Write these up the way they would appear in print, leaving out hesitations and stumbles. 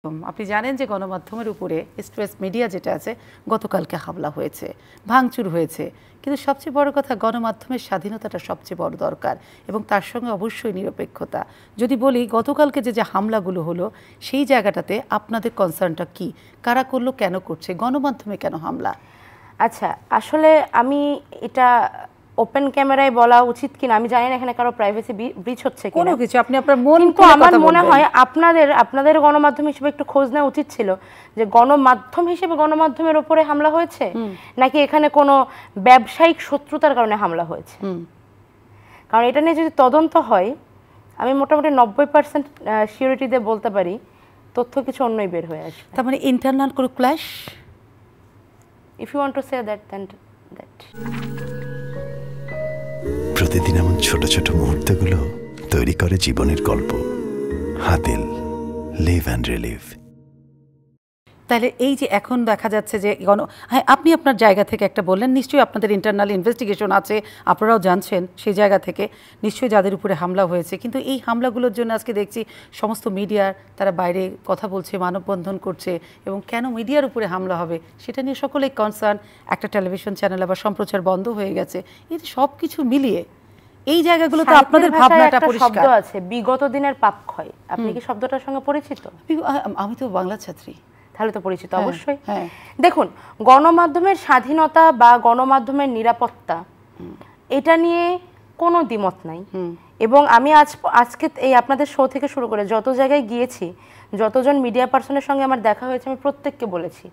আপনি জানেন যে গণমাধ্যমের উপরে এক্সপ্রেস মিডিয়া যেটা আছে গতকালকে হামলা হয়েছে, ভাঙচুর হয়েছে, কিন্তু সবচেয়ে বড় কথা গণমাধ্যমের স্বাধীনতাটা সবচেয়ে বড় দরকার এবং তার সঙ্গে অবশ্যই নিরপেক্ষতা। যদি বলি গতকালকে যে হামলাগুলো হলো সেই জায়গাটাতে আপনাদের কনসার্নটা কি? কারা করলো, কেন করছে, গণমাধ্যমে কেন হামলা? আচ্ছা, আসলে আমি এটা ওপেন ক্যামেরায় বলা উচিত কিনা আমি জানি না, এখানে কারো প্রাইভেসি ব্রিচ হচ্ছে কিনা কোনো কিছু আপনি আপনার মন কিন্তু আমার মনে হয় আপনাদের গণমাধ্যম হিসেবে একটু খোঁজ নেওয়া উচিত ছিল যে গণমাধ্যম হিসেবে গণমাধ্যমের উপরে হামলা হয়েছে নাকি এখানে কোনো ব্যবসায়িক শত্রুতার কারণে হামলা হয়েছে। কারণ এটা নিয়ে যদি তদন্ত হয় আমি মোটামুটি 90% সিওরিটি দিয়ে বলতে পারি তথ্য কিছু অন্যই বের হয়ে আসবে। তার মানে ইন্টারনাল কোনো clash, if you want to say that then that. প্রতিদিন এমন ছোট ছোট মুহূর্তগুলো তৈরি করে জীবনের গল্প। Hatil, live and relive. তাহলে এই যে এখন দেখা যাচ্ছে যে হ্যাঁ, আপনি আপনার জায়গা থেকে একটা বললেন, নিশ্চয়ই আপনাদের ইন্টারনাল ইনভেস্টিগেশন আছে, আপনারাও জানছেন সেই জায়গা থেকে নিশ্চয়ই যাদের উপরে হামলা হয়েছে। কিন্তু এই হামলাগুলোর জন্য আজকে দেখছি সমস্ত মিডিয়ার তারা বাইরে কথা বলছে, মানববন্ধন করছে, এবং কেন মিডিয়ার উপরে হামলা হবে সেটা নিয়ে সকলেই কনসার্ন। একটা টেলিভিশন চ্যানেল আবার সম্প্রচার বন্ধ হয়ে গেছে। এই সব কিছু মিলিয়ে এই জায়গাগুলোতে আপনাদের ভাবনাটা পরিষ্কার আছে। বিগত দিনের পাপ ক্ষয়, আপনি কি শব্দটার সঙ্গে পরিচিত? আমি তো বাংলা ছাত্রী, তাহলে তো পরিচিত অবশ্যই। দেখুন, গণমাধ্যমের স্বাধীনতা বা গণমাধ্যমের নিরাপত্তা এটা নিয়ে কোনো দ্বিমত নাই। এবং আমি আজকে এই আপনাদের শো থেকে শুরু করে যত জায়গায় গিয়েছি, যতজন মিডিয়া পার্সনের সঙ্গে আমার দেখা হয়েছে, আমি প্রত্যেককে বলেছি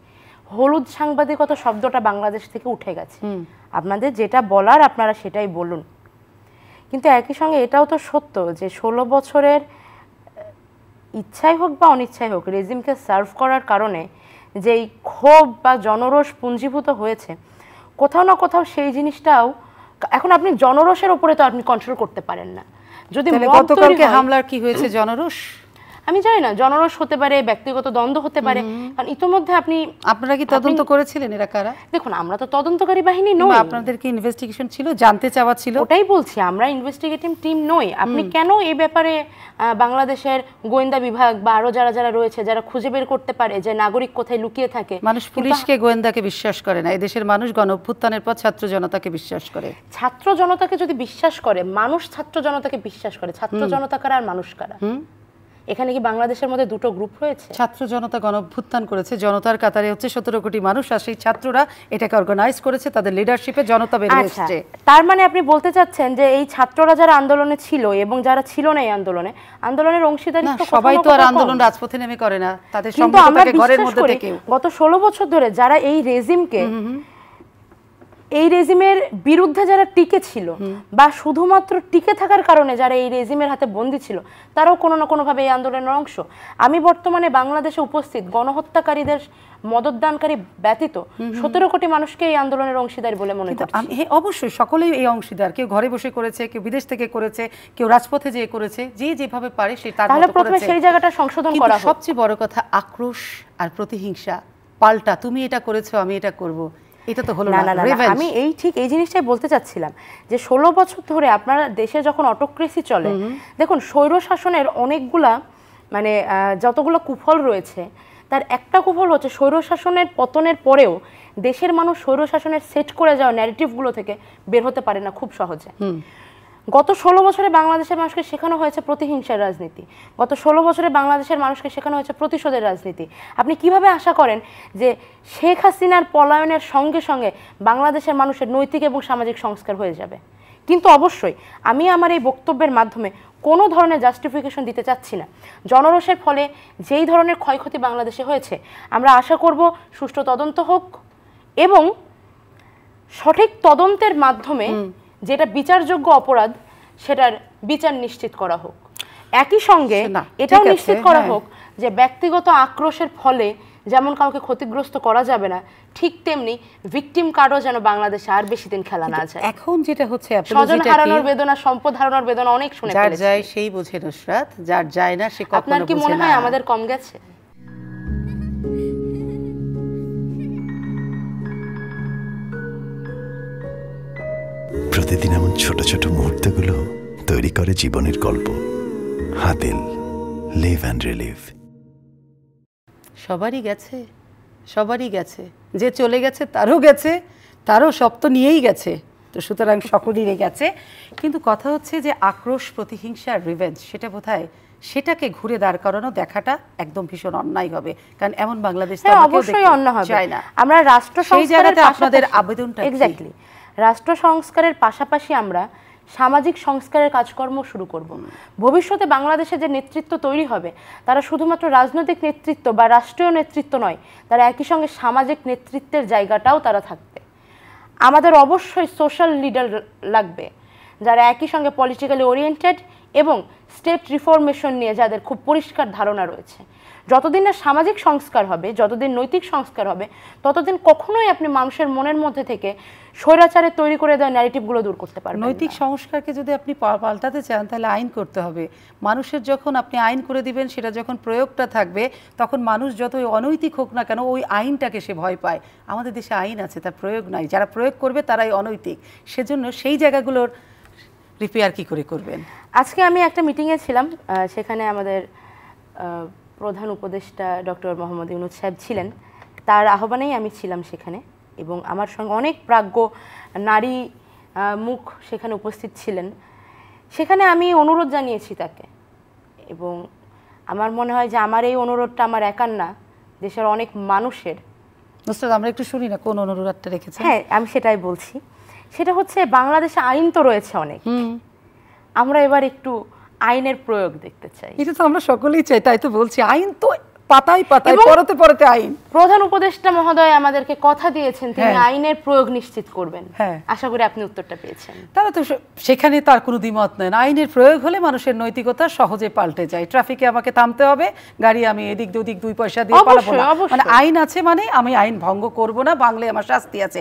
হলুদ সাংবাদিকতা শব্দটা বাংলাদেশ থেকে উঠে গেছে। আপনাদের যেটা বলার আপনারা সেটাই বলুন। কিন্তু একই সঙ্গে এটাও তো সত্য যে 16 বছরের ইচ্ছাই হোক বা অনিচ্ছাই হোক রেজিমকে সার্ভ করার কারণে যেই ক্ষোভ বা জনরোষ পুঞ্জীভূত হয়েছে, কোথাও না কোথাও সেই জিনিসটাও এখন আপনি জনরোষের উপরে তো আপনি কন্ট্রোল করতে পারেন না। যদি গতকালকে হামলার কি হয়েছে জনরোষ আমি জানি না, জনরোষ হতে পারে, ব্যক্তিগত দ্বন্দ্ব হতে পারে। কারণ ইতোমধ্যে আপনারা কি তদন্ত করেছিলেন এরা কারা? দেখুন, আমরা তো তদন্তকারী বাহিনী নই। আপনাদের কি ইনভেস্টিগেশন ছিল, জানতে চাওয়া ছিল? ওটাই বলছি, আমরা ইনভেস্টিগেটিভ টিম নই। আপনি কেন এই ব্যাপারে বাংলাদেশের গোয়েন্দা বিভাগ বা আরো যারা রয়েছে যারা খুঁজে বের করতে পারে যে নাগরিক কোথায় লুকিয়ে থাকে? মানুষ পুলিশকে গোয়েন্দাকে বিশ্বাস করে না। এই দেশের মানুষ গণঅভ্যুত্থানের পর ছাত্র জনতাকে বিশ্বাস করে। ছাত্র জনতাকে যদি বিশ্বাস করে, মানুষ ছাত্র জনতাকে বিশ্বাস করে, ছাত্র জনতা কারা আর মানুষ কারা? এখানে কি বাংলাদেশের মধ্যে দুটো গ্রুপ রয়েছে? ছাত্র জনতা গণঅভ্যুত্থান করেছে, জনতার কাতারে হচ্ছে 17 কোটি মানুষ, আর সেই ছাত্ররা এটাকে অর্গানাইজ করেছে, তাদের লিডারশিপে জনতা বেরিয়ে এসেছে। তার মানে আপনি বলতে চাচ্ছেন যে এই ছাত্ররা যারা আন্দোলনে ছিল এবং যারা ছিল না এই আন্দোলনের অংশীদারিত্ব সবাই তো আর আন্দোলন রাজপথে নেমে করে না, তাদের সম্পর্কে ঘরের মধ্যে থেকে গত 16 বছর ধরে যারা এই রেজিমকে এই রেজিমের বিরুদ্ধে যারা টিকে ছিল বা শুধুমাত্র টিকে থাকার কারণে যারা এই রেজিমের হাতে বন্দী ছিল, তারাও কোনো না কোনোভাবে এই আন্দোলনের অংশ। আমি বর্তমানে বাংলাদেশে উপস্থিত গণহত্যাকারীদের মদতদানকারী ব্যতীত 17 কোটি মানুষকে এই আন্দোলনের অংশীদার বলে মনে করছি। অবশ্যই সকলেই এই অংশীদার, কেউ ঘরে বসে করেছে, কেউ বিদেশ থেকে করেছে, কেউ রাজপথে যেয়ে করেছে, যে যেভাবে পারে সে তার মতো করেছে। তাহলে প্রথমে সেই জায়গাটা সংশোধন করা হোক। সবচেয়ে বড় কথা আক্রোশ আর প্রতিহিংসা, পাল্টা তুমি এটা করেছো আমি এটা করব, এটা তো হলো না। আমি এই জিনিসটাই বলতে চাচ্ছিলাম যে 16 বছর ধরে আপনার দেশে যখন অটোক্রেসি চলে, দেখুন স্বৈর শাসনের অনেকগুলা মানে যতগুলো কুফল রয়েছে তার একটা কুফল হচ্ছে স্বৈর শাসনের পতনের পরেও দেশের মানুষ স্বৈর শাসনের সেট করে যাওয়া ন্যারেটিভগুলো থেকে বের হতে পারে না খুব সহজে। গত 16 বছরে বাংলাদেশের মানুষকে শেখানো হয়েছে প্রতিহিংসার রাজনীতি, গত 16 বছরে বাংলাদেশের মানুষকে শেখানো হয়েছে প্রতিশোধের রাজনীতি। আপনি কিভাবে আশা করেন যে শেখ হাসিনার পলায়নের সঙ্গে সঙ্গে বাংলাদেশের মানুষের নৈতিক এবং সামাজিক সংস্কার হয়ে যাবে? কিন্তু অবশ্যই আমি আমার এই বক্তব্যের মাধ্যমে কোনো ধরনের জাস্টিফিকেশন দিতে চাচ্ছি না। জনরোষের ফলে যেই ধরনের ক্ষয়ক্ষতি বাংলাদেশে হয়েছে, আমরা আশা করব সুষ্ঠু তদন্ত হোক এবং সঠিক তদন্তের মাধ্যমে যেটা বিচারযোগ্য অপরাধ সেটার বিচার নিশ্চিত করা হোক। একই সঙ্গে এটাও নিশ্চিত করা হোক যে ব্যক্তিগত আক্রোশের ফলে যেমন কাউকে ক্ষতিগ্রস্ত করা যাবে না, ঠিক তেমনি ভিকটিম কার্ডও যেন বাংলাদেশে আর বেশি দিন খেলা না যায়। এখন যেটা হচ্ছে স্বজন হারানোর বেদনা, সম্পদ হারানোর বেদনা অনেক শুনে ফেলেছি। যার যায় সেই বোঝে নুসরাত, যার যায় না সে কখনো বোঝে না। আপনার কি মনে হয় আমাদের কম গেছে? প্রতিদিন এমন ছোট ছোট মুহূর্তগুলো তৈরি করে জীবনের গল্প। Hatil, live and relive. সবারই গেছে, সবারই গেছে, যে চলে গেছে তারও গেছে, তারও সব তো নিয়েই গেছে, তো সুতরাং সকলেরই গেছে। কিন্তু কথা হচ্ছে যে আক্রোশ, প্রতিহিংসা, রিভেঞ্জ, সেটা বোধহয় সেটাকে ঘুরে দাঁড় করানো দেখাটা একদম ভীষণ অন্যায় হবে, কারণ এমন বাংলাদেশ তো আমাকেও অবশ্যই অন্য হবে চাই না। আমরা রাষ্ট্র সেই জায়গাতে আপনাদের আবেদনটা এক্স্যাক্টলি রাষ্ট্র সংস্কারের পাশাপাশি আমরা সামাজিক সংস্কারের কাজকর্ম শুরু করব। ভবিষ্যতে বাংলাদেশে যে নেতৃত্ব তৈরি হবে তারা শুধুমাত্র রাজনৈতিক নেতৃত্ব বা রাষ্ট্রীয় নেতৃত্ব নয়, তারা একই সঙ্গে সামাজিক নেতৃত্বের জায়গাটাও তারা থাকবে। আমাদের অবশ্যই সোশ্যাল লিডার লাগবে যারা একই সঙ্গে পলিটিক্যালি ওরিয়েন্টেড এবং স্টেট রিফরমেশন নিয়ে যাদের খুব পরিষ্কার ধারণা রয়েছে। যতদিন না সামাজিক সংস্কার হবে, যতদিন নৈতিক সংস্কার হবে, ততদিন কখনোই আপনি মানুষের মনের মধ্যে থেকে স্বৈরাচারে তৈরি করে দেওয়া ন্যারেটিভগুলো দূর করতে পারবেন না। নৈতিক সংস্কারকে যদি আপনি পাল্টাতে চান তাহলে আইন করতে হবে। মানুষের যখন আপনি আইন করে দিবেন, সেটা যখন প্রয়োগটা থাকবে, তখন মানুষ যতই অনৈতিক হোক না কেন ওই আইনটাকে সে ভয় পায়। আমাদের দেশে আইন আছে, তার প্রয়োগ নাই, যারা প্রয়োগ করবে তারাই অনৈতিক। সেজন্য সেই জায়গাগুলোর রিপেয়ার কি করে করবেন? আজকে আমি একটা মিটিংয়ে ছিলাম, সেখানে আমাদের প্রধান উপদেষ্টা ডক্টর মোহাম্মদ ইউনূস সাহেব ছিলেন, তার আহ্বানেই আমি ছিলাম সেখানে, এবং আমার সঙ্গে অনেক প্রাজ্ঞ নারী মুখ সেখানে উপস্থিত ছিলেন। সেখানে আমি অনুরোধ জানিয়েছি তাকে, এবং আমার মনে হয় যে আমার এই অনুরোধটা আমার একার না, দেশের অনেক মানুষের। নুসরাত, আমরা একটু শুনি না কোন অনুরোধটা রেখেছেন। হ্যাঁ, আমি সেটাই বলছি। সেটা হচ্ছে বাংলাদেশে আইন তো রয়েছে অনেক, আমরা এবার একটু আইনের প্রয়োগ দেখতে চাই। এটা তো আমরা সকলেই চাই, তাই তো বলছি, আইন তো পাতায় পাতায়, পরতে পরতে আইন। প্রধান উপদেষ্টা মহোদয় আমাদেরকে কথা দিয়েছেন তিনি আইনের প্রয়োগ নিশ্চিত করবেন। আশা করি আপনি উত্তরটা পেয়েছেন। তারা তো সেখানে তার কোনো দ্বিমত নেই। আইনের প্রয়োগ হলে মানুষের নৈতিকতা সহজে পাল্টে যায়। ট্রাফিকে আমাকে থামতে হবে, গাড়ি আমি এদিক ওদিক 2 পয়সা দিয়ে পালাবো না, মানে আইন আছে, মানে আমি আইন ভঙ্গ করব না, বাংলায় আমার শাস্তি আছে।